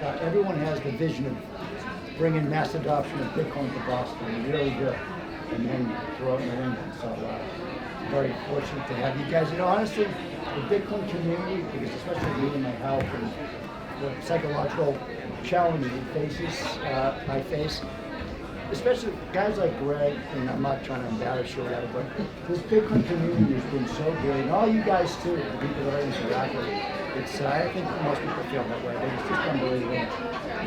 everyone has the vision of bringing mass adoption of Bitcoin to Boston. You really do. And then throughout New England. So very fortunate to have you guys. You know, honestly, the Bitcoin community, because especially me and my health and the psychological challenges I face, especially guys like Greg, and I'm not trying to embarrass you or whatever, but this Bitcoin community has been so great, and all you guys too, the people that I interact with. It's, I think most people feel that way, but it's just unbelievable.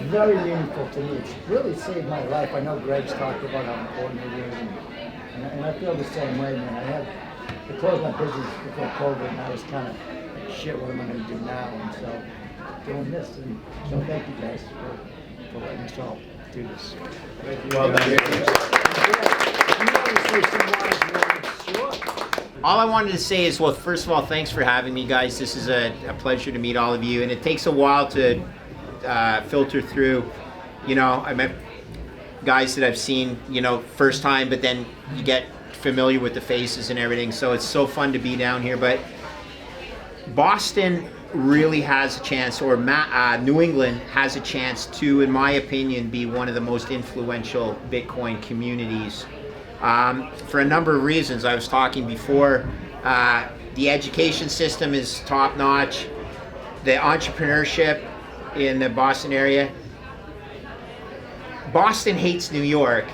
Very meaningful to me. It's really saved my life. I know Greg's talked about how important it is, and I feel the same way, man. I closed my business before COVID, and I was kind of, shit, what am I going to do now? And so, doing this. And so thank you guys for letting us all do this. Thank you. Well done. All I wanted to say is, well, first of all, thanks for having me, guys. This is a pleasure to meet all of you, and it takes a while to filter through. You know, I met guys that I've seen, you know, first time, but then you get familiar with the faces and everything, so it's so fun to be down here. But Boston really has a chance, or New England has a chance to, in my opinion, be one of the most influential Bitcoin communities. For a number of reasons. I was talking before, the education system is top-notch, the entrepreneurship in the Boston area. Boston hates New York,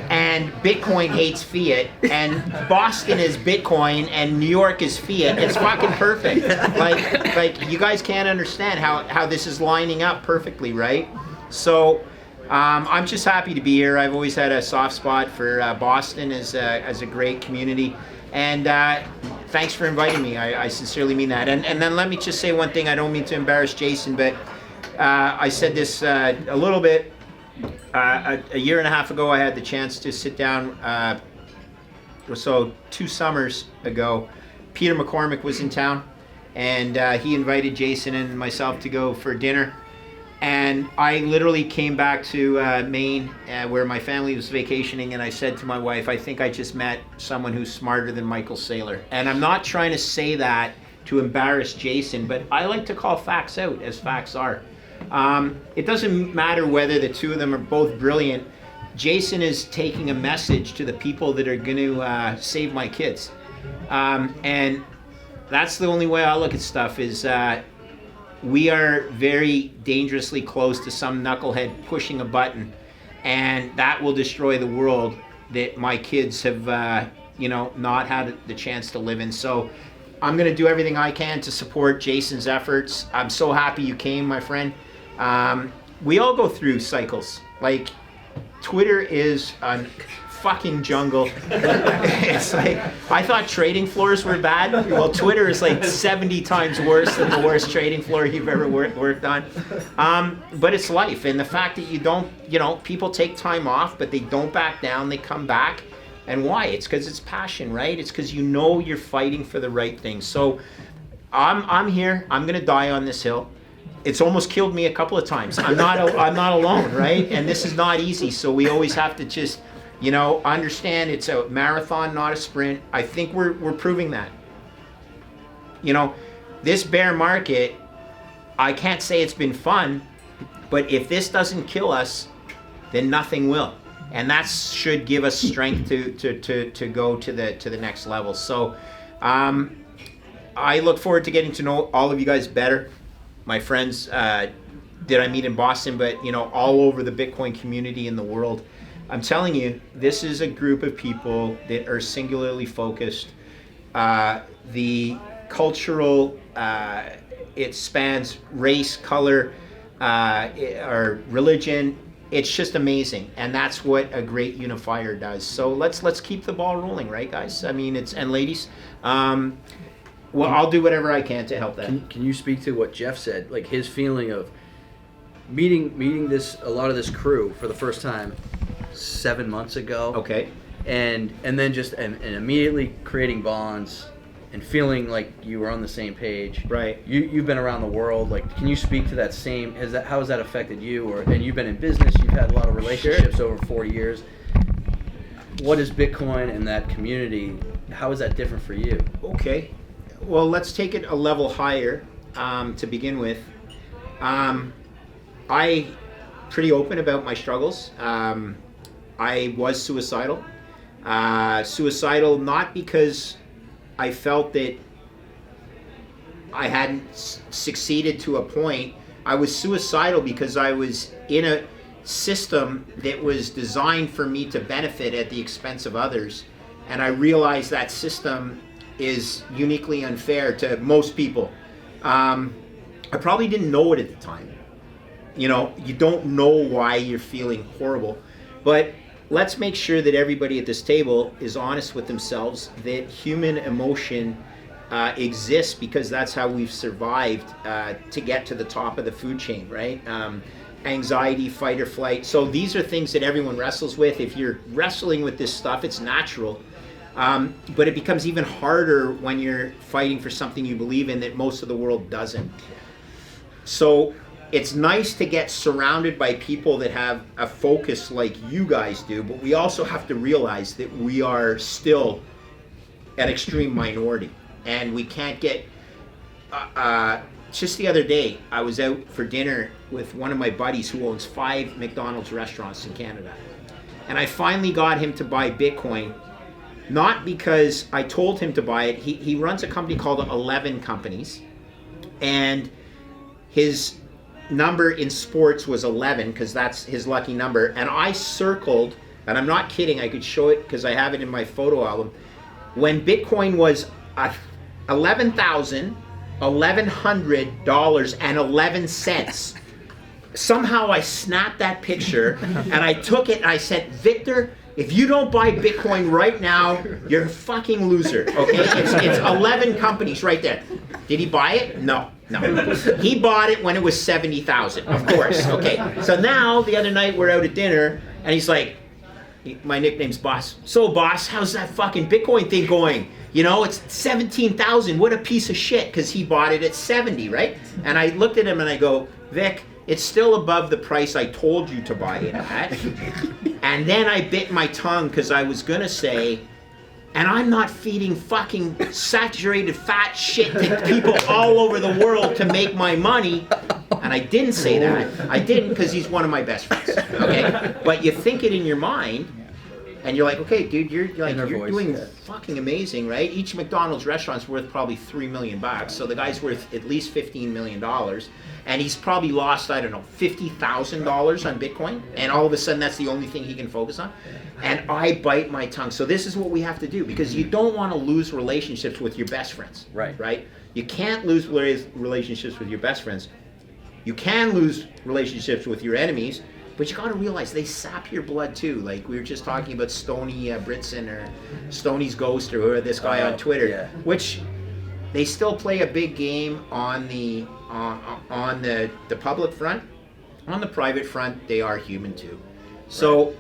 and Bitcoin hates fiat, and Boston is Bitcoin, and New York is fiat. It's fucking perfect. Like you guys can't understand how this is lining up perfectly, right? So I'm just happy to be here. I've always had a soft spot for Boston as a great community, and thanks for inviting me. I sincerely mean that. And then let me just say one thing. I don't mean to embarrass Jason, but I said this a little bit. A year and a half ago, I had the chance to sit down. So 2 summers ago, Peter McCormick was in town, and he invited Jason and myself to go for dinner. And I literally came back to Maine, where my family was vacationing, and I said to my wife, I think I just met someone who's smarter than Michael Saylor. And I'm not trying to say that to embarrass Jason, but I like to call facts out as facts are. It doesn't matter whether the two of them are both brilliant. Jason is taking a message to the people that are going to save my kids. And that's the only way I look at stuff is we are very dangerously close to some knucklehead pushing a button, and that will destroy the world that my kids have not had the chance to live in. So I'm going to do everything I can to support Jason's efforts. I'm so happy you came, my friend. We all go through cycles. Like, Twitter is a fucking jungle. It's like, I thought trading floors were bad. Well, Twitter is like 70 times worse than the worst trading floor you've ever worked on. But it's life, and the fact that you don't, people take time off, but they don't back down, they come back. And why? It's because it's passion, right? It's because you're fighting for the right thing. So I'm here. I'm gonna die on this hill. It's almost killed me a couple of times. I'm not alone, right? And this is not easy. So we always have to just, understand it's a marathon, not a sprint. I think we're proving that. This bear market, I can't say it's been fun, but if this doesn't kill us, then nothing will. And that should give us strength to go to the next level. So I look forward to getting to know all of you guys better. My friends that I meet in Boston, but all over the Bitcoin community in the world. I'm telling you, this is a group of people that are singularly focused. The cultural, it spans race, color, or religion. It's just amazing, and that's what a great unifier does. So let's keep the ball rolling, right, guys? I mean, and ladies. Well, I'll do whatever I can to help that. Can you speak to what Jeff said, like his feeling of meeting a lot of this crew for the first time 7 months ago? Okay. And then just and immediately creating bonds and feeling like you were on the same page. Right. You've been around the world. Like, can you speak to that same? How has that affected you? And you've been in business. You've had a lot of relationships over 4 years. What is Bitcoin and that community? How is that different for you? Okay. Well, let's take it a level higher to begin with. I pretty open about my struggles. I was suicidal. Suicidal not because I felt that I hadn't succeeded to a point. I was suicidal because I was in a system that was designed for me to benefit at the expense of others. And I realized that system is uniquely unfair to most people. I probably didn't know it at the time. You know, you don't know why you're feeling horrible. But let's make sure that everybody at this table is honest with themselves, that human emotion exists because that's how we've survived to get to the top of the food chain, right? Anxiety, fight or flight. So these are things that everyone wrestles with. If you're wrestling with this stuff, it's natural. But it becomes even harder when you're fighting for something you believe in that most of the world doesn't. So it's nice to get surrounded by people that have a focus like you guys do, but we also have to realize that we are still an extreme minority. And we can't get, just the other day, I was out for dinner with one of my buddies who owns 5 McDonald's restaurants in Canada. And I finally got him to buy Bitcoin, not because I told him to buy it. He runs a company called 11 Companies. And his number in sports was 11 because that's his lucky number. And I circled, and I'm not kidding, I could show it because I have it in my photo album, when Bitcoin was $11,111.11. Somehow I snapped that picture and I took it and I said, Victor, if you don't buy Bitcoin right now, you're a fucking loser, okay? It's 11 companies right there. Did he buy it? No. He bought it when it was 70,000, of course, okay? So now, the other night, we're out at dinner and he's like, my nickname's Boss. So, Boss, how's that fucking Bitcoin thing going? You know, it's 17,000. What a piece of shit, because he bought it at 70, right? And I looked at him and I go, Vic, it's still above the price I told you to buy it at. And then I bit my tongue because I was going to say, and I'm not feeding fucking saturated fat shit to people all over the world to make my money. And I didn't say that. I didn't because he's one of my best friends. Okay? But you think it in your mind, and you're like, okay, dude, you're doing fucking amazing, right? Each McDonald's restaurant's worth probably $3 million. So the guy's worth at least $15 million. And he's probably lost, I don't know, $50,000 on Bitcoin. And all of a sudden, that's the only thing he can focus on. And I bite my tongue. So this is what we have to do, because you don't want to lose relationships with your best friends. Right? You can't lose relationships with your best friends. You can lose relationships with your enemies, but you got to realize they sap your blood too. Like we were just talking about Stony Britson or Stoney's Ghost or this guy on Twitter, which they still play a big game on the public front. On the private front, they are human too. So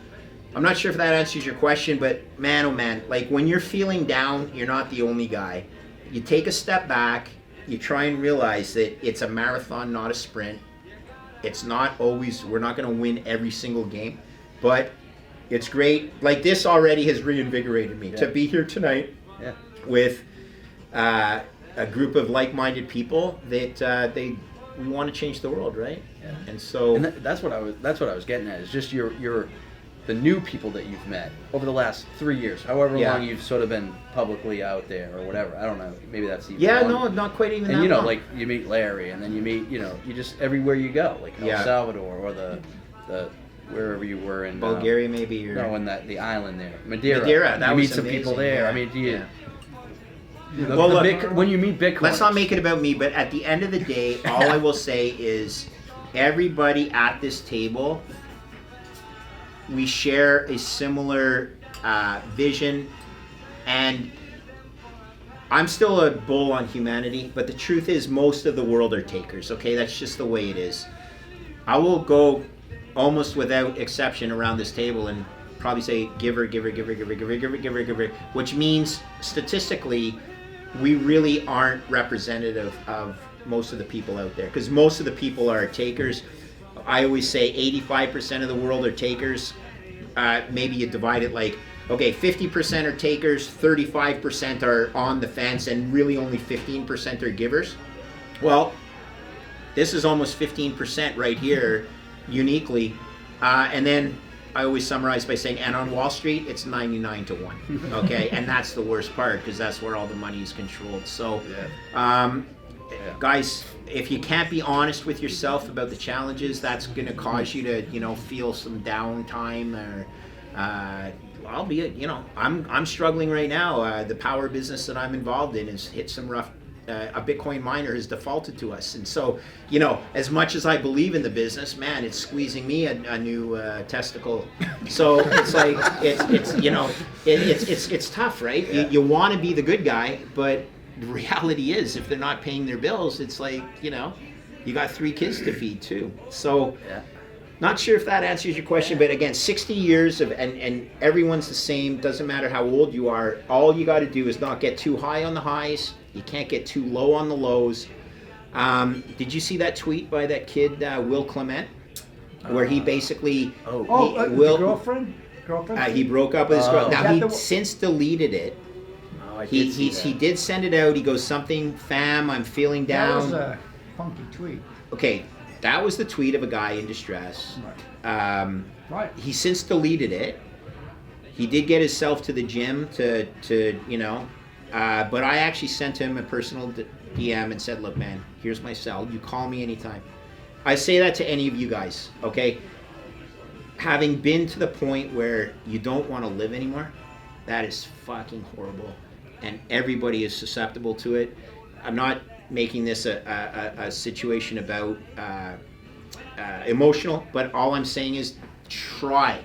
I'm not sure if that answers your question, but man, oh man, like when you're feeling down, you're not the only guy. You take a step back, you try and realize that it's a marathon, not a sprint. It's not always, we're not going to win every single game, but it's great. Like this already has reinvigorated me to be here tonight with a group of like-minded people that we want to change the world, right? Yeah. And so that's what I was getting at. Is just your the new people that you've met over the last 3 years, however long you've sort of been publicly out there or whatever. I don't know. Maybe that's even no, not quite even. And that long. like you meet Larry, and then you meet you just everywhere you go, like El Salvador or the wherever you were in Bulgaria, maybe. Or no, in the island there, Madeira. That you was meet some amazing. people there. Yeah. I mean, do you? Yeah. Well, look, when you meet Bitcoin, let's not make it about me. But at the end of the day, all I will say is, everybody at this table, we share a similar vision, and I'm still a bull on humanity, but the truth is most of the world are takers, okay? That's just the way it is. I will go almost without exception around this table and probably say giver, giver, giver, giver, giver, giver, giver, giver, which means statistically we really aren't representative of most of the people out there, because most of the people are takers. I always say 85% of the world are takers. Maybe you divide it like, okay, 50% are takers, 35% are on the fence, and really only 15% are givers. Well, this is almost 15% right here uniquely. And then I always summarize by saying, and on Wall Street, it's 99 to 1. Okay, and that's the worst part because that's where all the money is controlled. So, guys, if you can't be honest with yourself about the challenges, that's going to cause you to, feel some downtime or. I'm struggling right now. The power business that I'm involved in has hit some rough. A Bitcoin miner has defaulted to us, and so as much as I believe in the business, man, it's squeezing me a new testicle. So it's like it's tough, right? Yeah. You want to be the good guy, but the reality is, if they're not paying their bills, it's like you got 3 kids to feed too. So. Yeah. Not sure if that answers your question, but again, 60 years of, and everyone's the same, doesn't matter how old you are, all you got to do is not get too high on the highs, you can't get too low on the lows. Did you see that tweet by that kid, Will Clement, where he basically... the girlfriend? He broke up with his girl. Now, he since deleted it. He did send it out, he goes, something, fam, I'm feeling down. That was a funky tweet. Okay. That was the tweet of a guy in distress. Right. He since deleted it. He did get himself to the gym to but I actually sent him a personal DM and said, look, man, here's my cell. You call me anytime. I say that to any of you guys, okay? Having been to the point where you don't want to live anymore, that is fucking horrible. And everybody is susceptible to it. I'm not making this a situation about emotional, but all I'm saying is try.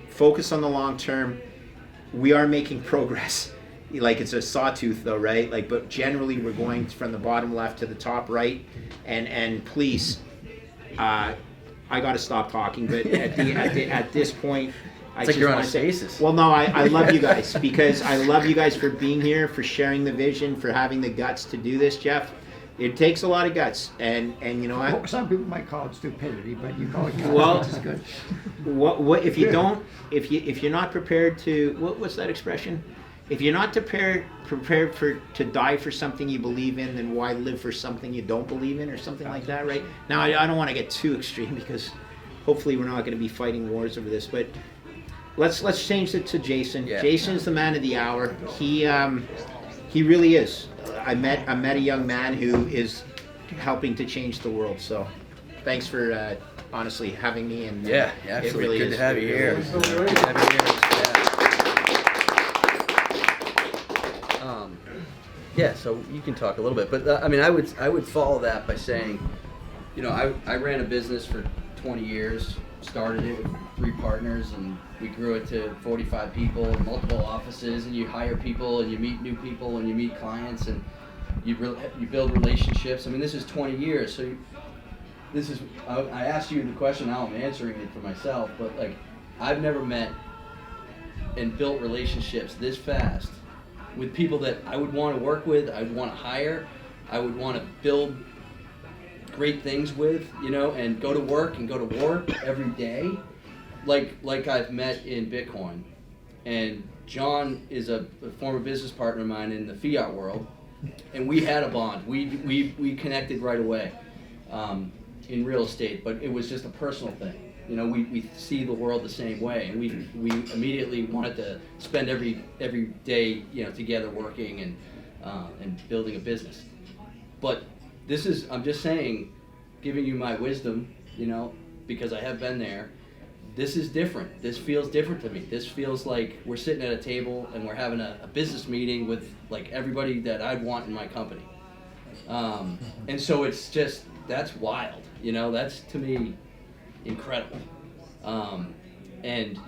Focus on the long term. We are making progress. Like it's a sawtooth though, right? Like, but generally we're going from the bottom left to the top right. And please, I got to stop talking, but at this point, it's like you're on a stasis. Well, no, I love you guys because I love you guys for being here, for sharing the vision, for having the guts to do this, Jeff. It takes a lot of guts, and you know what? Some people might call it stupidity, but you call it guts, well, which is good. What if you don't? If you're not prepared to, what's that expression? If you're not prepared to die for something you believe in, then why live for something you don't believe in, or something like that, right? Now, I don't want to get too extreme because hopefully we're not going to be fighting wars over this, but. Let's change it to Jason. Yeah. Jason's the man of the hour. He really is. I met a young man who is helping to change the world. So, thanks for honestly having me. And absolutely. It really good is. to have you here. Good to have you here. So you can talk a little bit, but I mean, I would follow that by saying, I ran a business for 20 years. Started it with 3 partners, and we grew it to 45 people, multiple offices, and you hire people, and you meet new people, and you meet clients, and you build relationships. I mean, this is 20 years, so I asked you the question, now I'm answering it for myself, but like, I've never met and built relationships this fast with people that I would want to work with, I would want to hire, I would want to build great things with, and go to work and go to war every day, like I've met in Bitcoin. And John is a former business partner of mine in the fiat world, and we had a bond. We connected right away in real estate, but it was just a personal thing. We see the world the same way, and we immediately wanted to spend every day together working and building a business. But this is, I'm just saying, giving you my wisdom, because I have been there. This is different. This feels different to me. This feels like we're sitting at a table and we're having a business meeting with like everybody that I'd want in my company. And so it's just, that's wild. That's to me incredible. And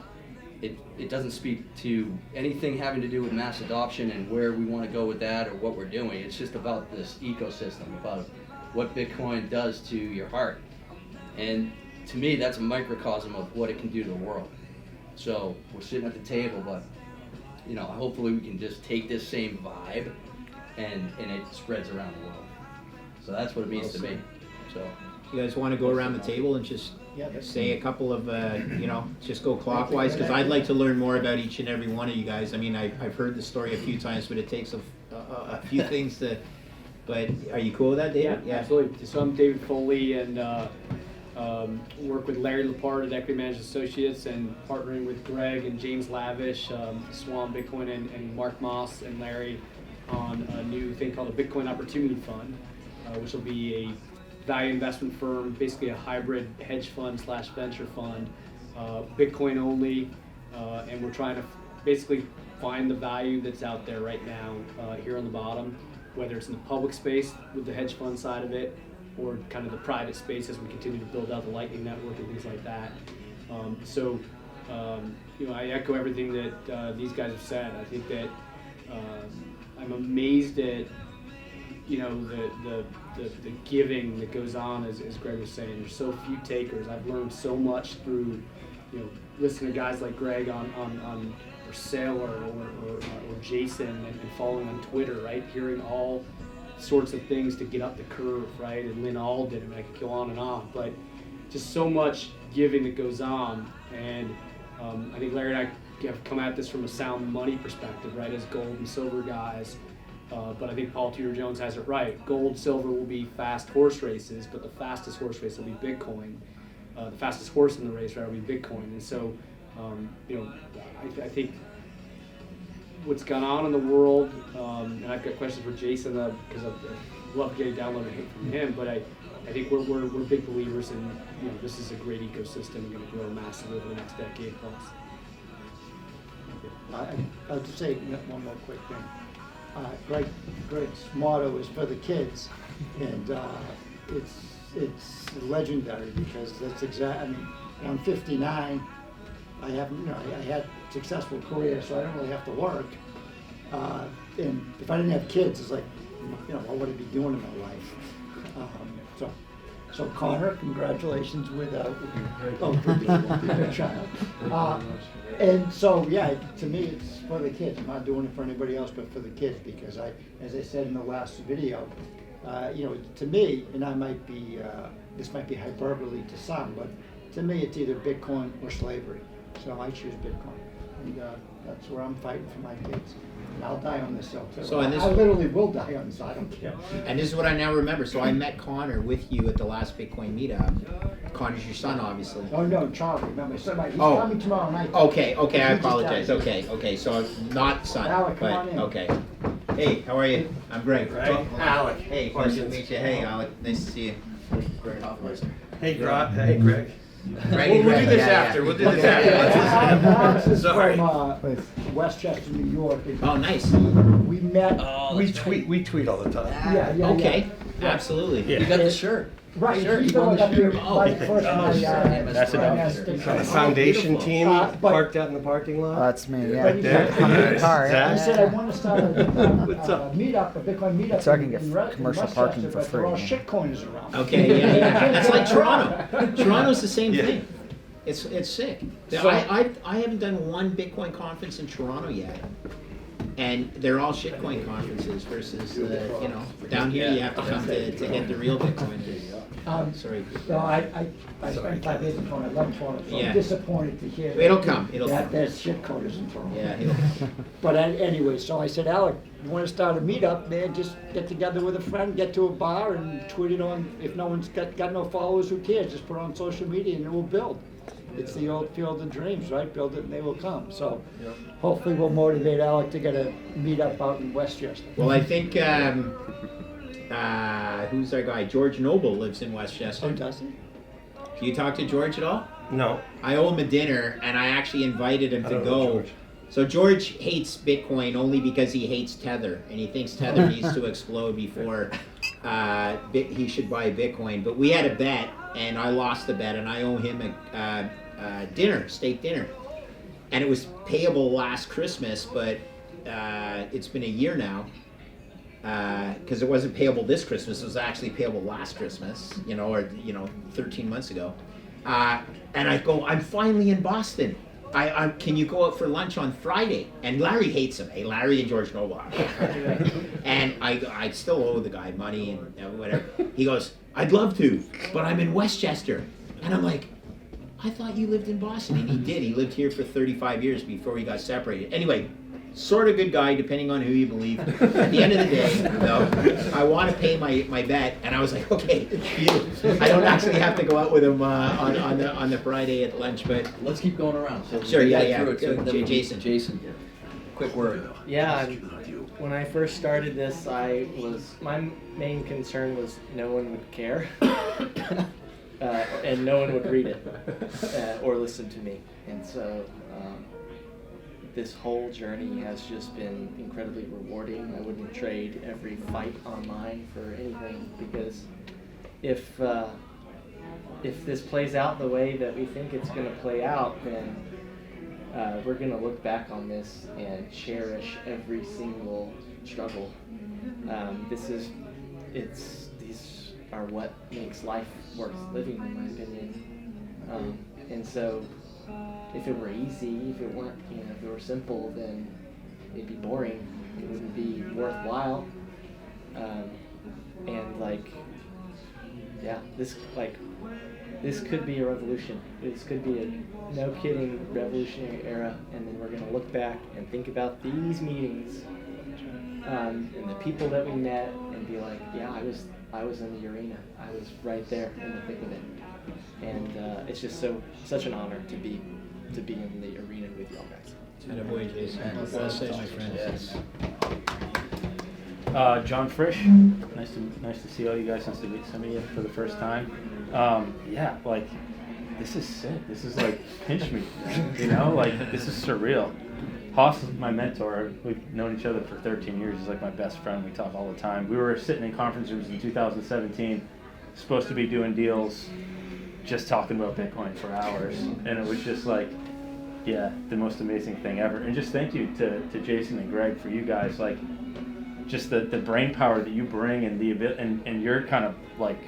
it doesn't speak to anything having to do with mass adoption and where we want to go with that or what we're doing. It's just about this ecosystem, about what Bitcoin does to your heart. And to me, that's a microcosm of what it can do to the world. So we're sitting at the table, but hopefully we can just take this same vibe and it spreads around the world. So that's what it means to me. So you guys want to go around the table and just say a couple of, just go clockwise, because I'd like to learn more about each and every one of you guys. I mean, I've heard the story a few times, but it takes a few things to, but are you cool with that, David? Yeah, absolutely. So I'm David Foley, and work with Larry Lepard at Equity Management Associates and partnering with Greg and James Lavish, Swan Bitcoin, and Mark Moss and Larry on a new thing called a Bitcoin Opportunity Fund, which will be a value investment firm, basically a hybrid hedge fund / venture fund, Bitcoin only, and we're trying to basically find the value that's out there right now here on the bottom, whether it's in the public space with the hedge fund side of it, or kind of the private space as we continue to build out the Lightning Network and things like that. I echo everything that these guys have said. I think that I'm amazed at the giving that goes on, as Greg was saying. There's so few takers. I've learned so much through listening to guys like Greg on or Sailor or Jason and following on Twitter, right? Hearing all sorts of things to get up the curve, right? And Lynn Alden, and I could go on and on, but just so much giving that goes on. And I think Larry and I have come at this from a sound money perspective, right, as gold and silver guys. But I think Paul Tudor Jones has it right. Gold, silver will be fast horse races, but the fastest horse race will be Bitcoin. The fastest horse in the race, right, will be Bitcoin. And so, I think what's gone on in the world, and I've got questions for Jason because I love getting downloaded from him, but I think we're big believers in this is a great ecosystem and going to grow massively over the next decade plus. I'll just say one more quick thing. Greg's motto is for the kids, and it's legendary because that's exact. I mean, I'm 59. I had a successful career, so I don't really have to work. And if I didn't have kids, it's like, what would I be doing in my life? So Connor, congratulations with a child. And so, to me, it's for the kids. I'm not doing it for anybody else, but for the kids, because as I said in the last video, to me, and I might be, this might be hyperbole to some, but to me, it's either Bitcoin or slavery. So I choose Bitcoin, and that's where I'm fighting for my kids. And I'll die on this hill too. So, I literally will die on this. I don't care. And this is what I now remember. So I met Connor with you at the last Bitcoin meetup. Connor's your son, obviously. Oh no, Charlie. Remember, he's coming tomorrow night. Okay. I apologize. Okay. So not son. Alec, come but on in. Okay. Hey, how are you? I'm Greg. Alec. Hey, nice to meet you. Hey, Alec. Nice to see you. Greg Hoffmeister. Hey, Greg. Hey, Greg. We'll do this after. We'll do this after. Alex is Sorry. from Westchester, New York. Oh, nice. We met. We tweet all the time. Yeah. Okay. Absolutely. Yeah. You got the shirt. Right, Sure, he's you the one won the up here, shirt. right first The foundation team but- parked out in the parking lot. That's me, yeah. But there. I'm car. Zach? He said, I want to start a meetup, a Bitcoin meetup. So I can get in commercial Westchester, parking for but there are all free. shitcoiners around. Okay, yeah. It's like Toronto. Toronto's the same Yeah. thing. It's sick. So- I haven't done one Bitcoin conference in Toronto yet. And they're all shitcoin conferences versus, down here you have to come to get the real Bitcoin. Sorry. So I spent 5 days in Toronto, I love Toronto, so Yeah. I'm disappointed to hear It'll come. that there's shitcoders in Toronto. Yeah. But anyway, so I said, Alec, you want to start a meetup, man, just get together with a friend, get to a bar and tweet it on. If no one's got no followers, who cares? Just put it on social media and it will build. It's the old field of dreams, right? Build it and they will come. So hopefully we'll motivate Alec to get a meetup out in Westchester. Well, I think, who's our guy? George Noble lives in Westchester. Oh, does he? Do you talk to George at all? No. I owe him a dinner, and I actually invited him I to don't know go. George. So George hates Bitcoin only because he hates Tether, and he thinks Tether needs to explode before he should buy Bitcoin. But we had a bet, and I lost the bet, and I owe him a steak dinner. And it was payable last Christmas, but it's been a year now. Because it wasn't payable this Christmas, it was actually payable last Christmas, 13 months ago. And I go, I'm finally in Boston. Can you go out for lunch on Friday? And Larry hates him. Hey, Larry and George Noble. And I still owe the guy money and whatever. He goes, I'd love to, but I'm in Westchester. And I'm like, I thought you lived in Boston. And he did. He lived here for 35 years before he got separated. Anyway, sort of good guy, depending on who you believe. At the end of the day, though, I want to pay my bet, and I was like, okay, I don't actually have to go out with him on the Friday at lunch, but Let's keep going around. So Sure, we yeah, got yeah. through it, so Go, then Jason. Jason, quick word. Yeah, when I first started this, my main concern was no one would care, and no one would read it or listen to me. And so this whole journey has just been incredibly rewarding. I wouldn't trade every fight online for anything, because if this plays out the way that we think it's going to play out, then we're going to look back on this and cherish every single struggle. These are what makes life worth living, in my opinion. And so, if it were easy, if it were simple, then it'd be boring. It wouldn't be worthwhile. This could be a revolution. This could be a no kidding revolutionary era, and then we're gonna look back and think about these meetings and the people that we met and be like, yeah, I was in the arena. I was right there in the thick of it, and it's just such an honor to be in the arena with y'all guys. Attaboy, Jason. Well said, my friend. Yes. John Frisch, nice to see all you guys. Nice to meet some of you for the first time. This is sick. This is like pinch me, this is surreal. Hoss is my mentor. We've known each other for 13 years. He's like my best friend. We talk all the time. We were sitting in conference rooms in 2017, supposed to be doing deals, just talking about Bitcoin for hours, and it was just like, yeah, the most amazing thing ever. And just thank you to Jason and Greg for you guys, like, just the brain power that you bring and and your kind of like,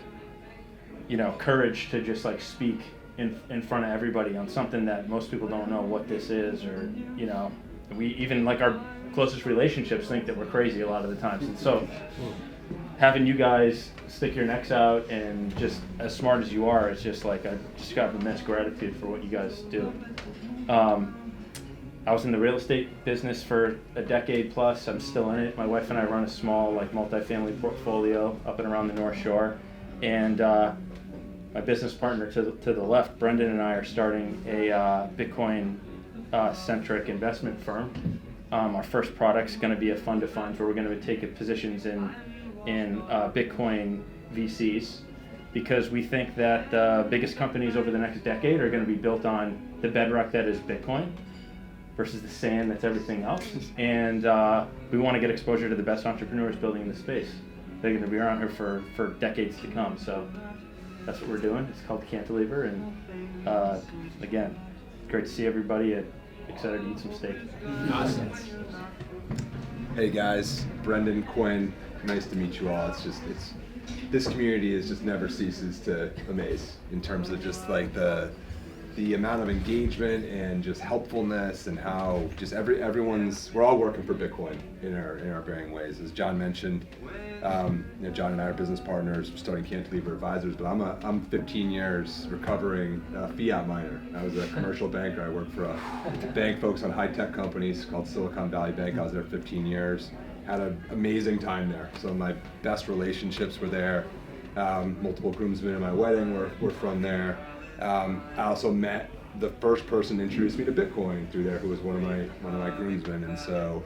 courage to just like speak in front of everybody on something that most people don't know what this is, or we even like our closest relationships think that we're crazy a lot of the times. And so having you guys stick your necks out and just as smart as you are, it's just like I just got immense gratitude for what you guys do. I was in the real estate business for a decade plus. I'm still in it. My wife and I run a small multifamily portfolio up and around the North Shore, and my business partner to the left, Brendan, and I are starting a Bitcoin centric investment firm. Our first product's going to be a fund of funds where we're going to take positions in Bitcoin VCs, because we think that the biggest companies over the next decade are going to be built on the bedrock that is Bitcoin versus the sand that's everything else. And we want to get exposure to the best entrepreneurs building in the space. They're going to be around here for decades to come. So that's what we're doing. It's called Cantilever. And again, great to see everybody. Excited to eat some steak. Awesome. Hey guys, Brendan, Quinn, nice to meet you all. This community just never ceases to amaze in terms of just like the amount of engagement and just helpfulness, and how just we're all working for Bitcoin in our varying ways. As John mentioned, John and I are business partners, starting Cantilever Advisors, but I'm 15 years recovering fiat miner. I was a commercial banker. I worked for a bank focused on high-tech companies called Silicon Valley Bank. I was there 15 years. Had an amazing time there. Some of my best relationships were there. Multiple groomsmen in my wedding were from there. I also met the first person who introduced me to Bitcoin through there, who was one of my groomsmen, and so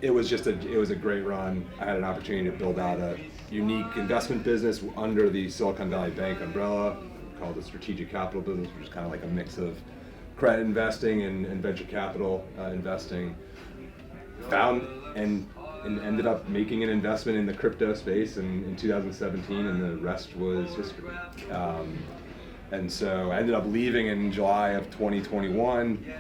it was a great run. I had an opportunity to build out a unique investment business under the Silicon Valley Bank umbrella called the Strategic Capital business, which is kind of like a mix of credit investing and venture capital investing. Found and ended up making an investment in the crypto space in 2017, and the rest was history. And so I ended up leaving in July of 2021.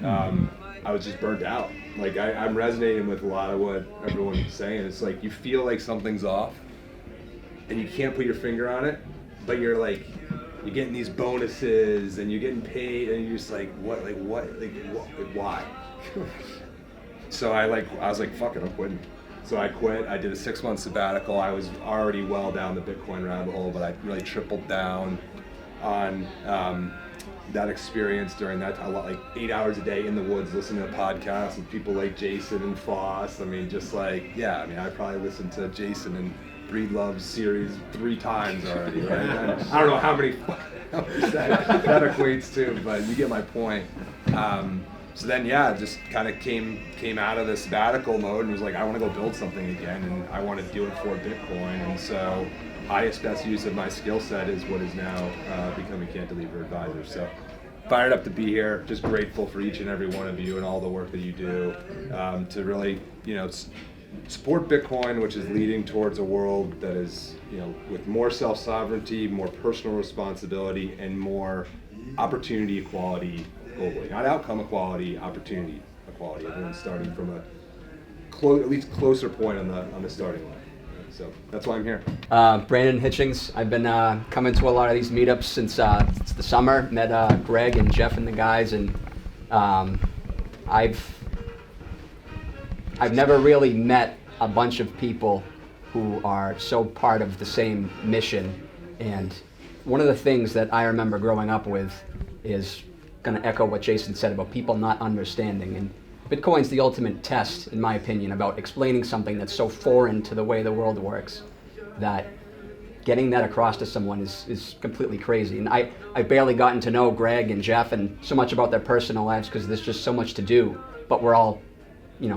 I was just burnt out. Like I'm resonating with a lot of what everyone's saying. It's like you feel like something's off, and you can't put your finger on it, but you're getting these bonuses and you're getting paid, and you're just like, why? So I was like, fuck it, I'm quitting. So I quit. I did a 6-month sabbatical. I was already well down the Bitcoin rabbit hole, but I really tripled down on that experience during that time, like 8 hours a day in the woods listening to podcasts with people like Jason and Foss. I mean, just like, yeah, I mean, I probably listened to Jason and Breedlove's series 3 times already, right? I don't know how many that equates to, but you get my point. So then, yeah, just kind of came out of the sabbatical mode and was like, I want to go build something again, and I want to do it for Bitcoin. And so highest, best use of my skill set is what is now becoming Cantilever Advisor. So fired up to be here, just grateful for each and every one of you and all the work that you do to really, support Bitcoin, which is leading towards a world that is, with more self-sovereignty, more personal responsibility, and more opportunity equality globally. Not outcome equality, opportunity equality. Everyone's starting from a at least closer point on the starting line. So that's why I'm here. Brandon Hitchings. I've been coming to a lot of these meetups since the summer. Met Greg and Jeff and the guys, and I've never really met a bunch of people who are so part of the same mission. And one of the things that I remember growing up with is going to echo what Jason said about people not understanding. And Bitcoin's the ultimate test, in my opinion, about explaining something that's so foreign to the way the world works that getting that across to someone is completely crazy. And I barely gotten to know Greg and Jeff and so much about their personal lives because there's just so much to do. But we're all,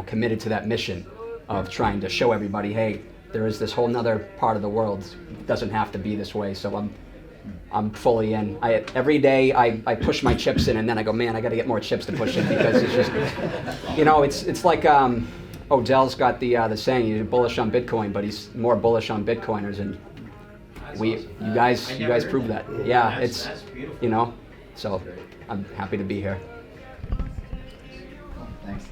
committed to that mission of trying to show everybody, hey, there is this whole nother part of the world. It doesn't have to be this way. So I'm fully in. Every day I push my chips in, and then I go, man, I got to get more chips to push in because it's just, it's like Odell's got the saying, he's bullish on Bitcoin, but he's more bullish on Bitcoiners, and you guys prove that. Yeah, it's beautiful. So I'm happy to be here. Thanks.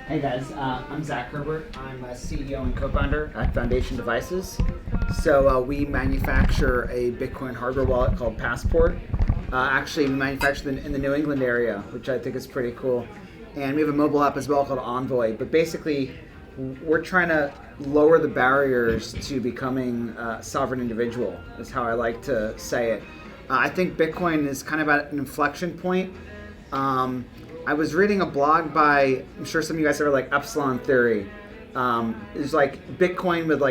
Hey guys, I'm Zach Herbert. I'm a CEO and co-founder at Foundation Devices. So we manufacture a Bitcoin hardware wallet called Passport. Actually, we manufacture them in the New England area, which I think is pretty cool. And we have a mobile app as well called Envoy. But basically, we're trying to lower the barriers to becoming a sovereign individual, is how I like to say it. I think Bitcoin is kind of at an inflection point. I was reading a blog by, I'm sure some of you guys are Epsilon Theory. It's like Bitcoin with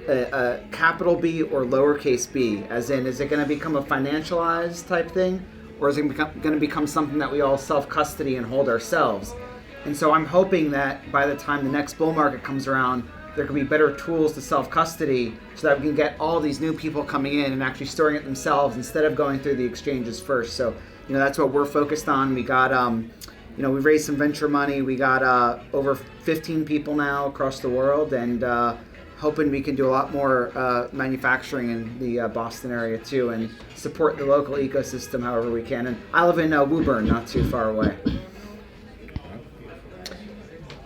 a capital B or lowercase b, as in, is it going to become a financialized type thing, or is it going to become something that we all self-custody and hold ourselves? And so I'm hoping that by the time the next bull market comes around, there can be better tools to self-custody so that we can get all these new people coming in and actually storing it themselves instead of going through the exchanges first. So, that's what we're focused on. We got, we've raised some venture money. We got over 15 people now across the world, and hoping we can do a lot more manufacturing in the Boston area too, and support the local ecosystem however we can. And I live in Woburn, not too far away.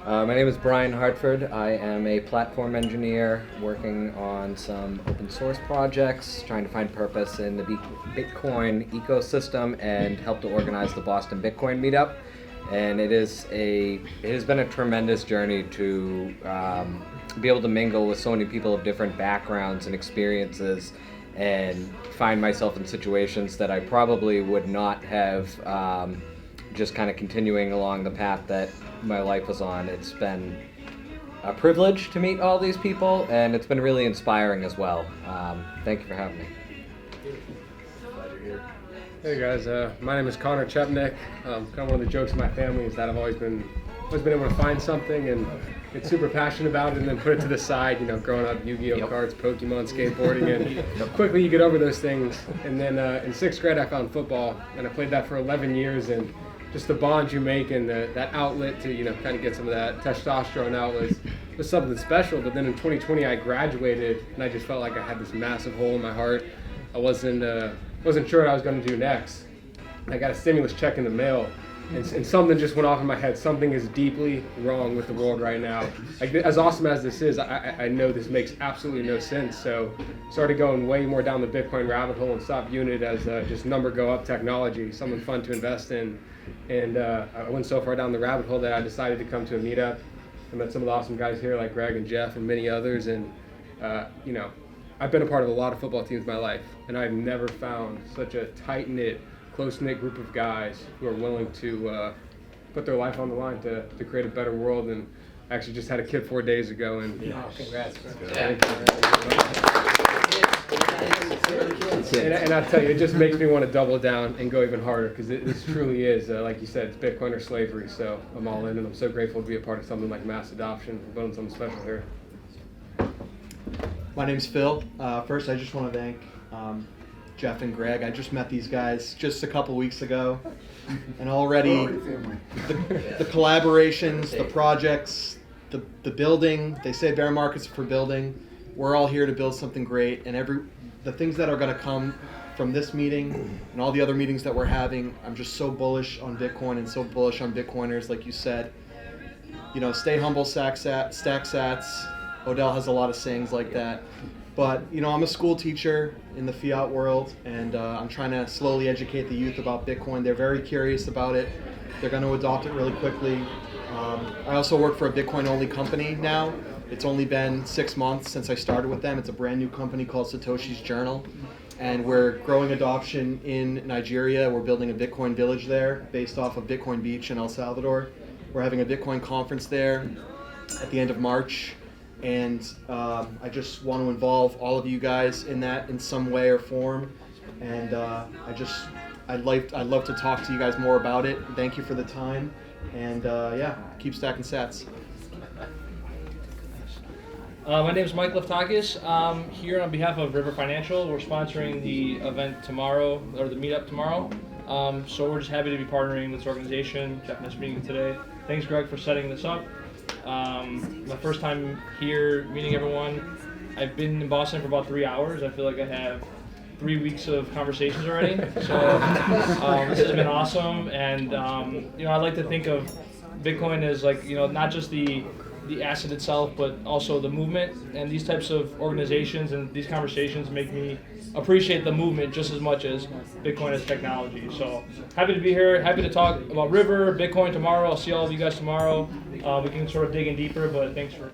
My name is Brian Hartford. I am a platform engineer working on some open source projects, trying to find purpose in the Bitcoin ecosystem and help to organize the Boston Bitcoin meetup. And it has been a tremendous journey to be able to mingle with so many people of different backgrounds and experiences and find myself in situations that I probably would not have just kind of continuing along the path that my life was on. It's been a privilege to meet all these people, and it's been really inspiring as well. Thank you for having me. Hey guys, my name is Connor Chepnick. Kind of one of the jokes of my family is that I've always been able to find something and get super passionate about it and then put it to the side. Growing up, Yu-Gi-Oh cards, Pokemon, skateboarding, and quickly you get over those things. And then in 6th grade I found football, and I played that for 11 years, and just the bonds you make and that outlet to kind of get some of that testosterone out was something special. But then in 2020 I graduated, and I just felt like I had this massive hole in my heart. I wasn't sure what I was going to do next. I got a stimulus check in the mail, and something just went off in my head. Something is deeply wrong with the world right now. As awesome as this is, I know this makes absolutely no sense. So started going way more down the Bitcoin rabbit hole and stopped viewing it as just number go up technology, something fun to invest in. And I went so far down the rabbit hole that I decided to come to a meetup. I met some of the awesome guys here like Greg and Jeff and many others. And I've been a part of a lot of football teams in my life, and I've never found such a tight-knit, close-knit group of guys who are willing to put their life on the line to create a better world. And actually just had a kid 4 days ago, and Congrats. And I tell you, it just makes me want to double down and go even harder, because this truly is, like you said, it's Bitcoin or slavery. So I'm all in, and I'm so grateful to be a part of something like mass adoption, building something special here. My name's Phil. First, I just want to thank Jeff and Greg. I just met these guys just a couple weeks ago, and already the collaborations, the projects, the building. They say bear markets for building. We're all here to build something great, and the things that are going to come from this meeting and all the other meetings that we're having. I'm just so bullish on Bitcoin and so bullish on Bitcoiners, like you said. You know, stay humble, stack sats. Odell has a lot of sayings like that. But, you know, I'm a school teacher in the fiat world, and I'm trying to slowly educate the youth about Bitcoin. They're very curious about it. They're going to adopt it really quickly. I also work for a Bitcoin-only company now. It's only been 6 months since I started with them. It's a brand new company called Satoshi's Journal. And we're growing adoption in Nigeria. We're building a Bitcoin village there based off of Bitcoin Beach in El Salvador. We're having a Bitcoin conference there at the end of March. And I just want to involve all of you guys in that in some way or form. And I'd love to talk to you guys more about it. Thank you for the time. And yeah, keep stacking sats. My name is Mike Leftakis. I'm here on behalf of River Financial. We're sponsoring the event tomorrow, or the meetup tomorrow. So we're just happy to be partnering with this organization. Jeff and I are meeting today. Thanks, Greg, for setting this up. My first time here meeting everyone. I've been in Boston for about 3 hours. I feel like I have 3 weeks of conversations already. So this has been awesome. And you know, I like to think of Bitcoin as, like, you know, not just the asset itself, but also the movement. And these types of organizations and these conversations make me appreciate the movement just as much as Bitcoin as technology. So happy to be here, happy to talk about River, Bitcoin tomorrow. I'll see all of you guys tomorrow. We can sort of dig in deeper, but thanks for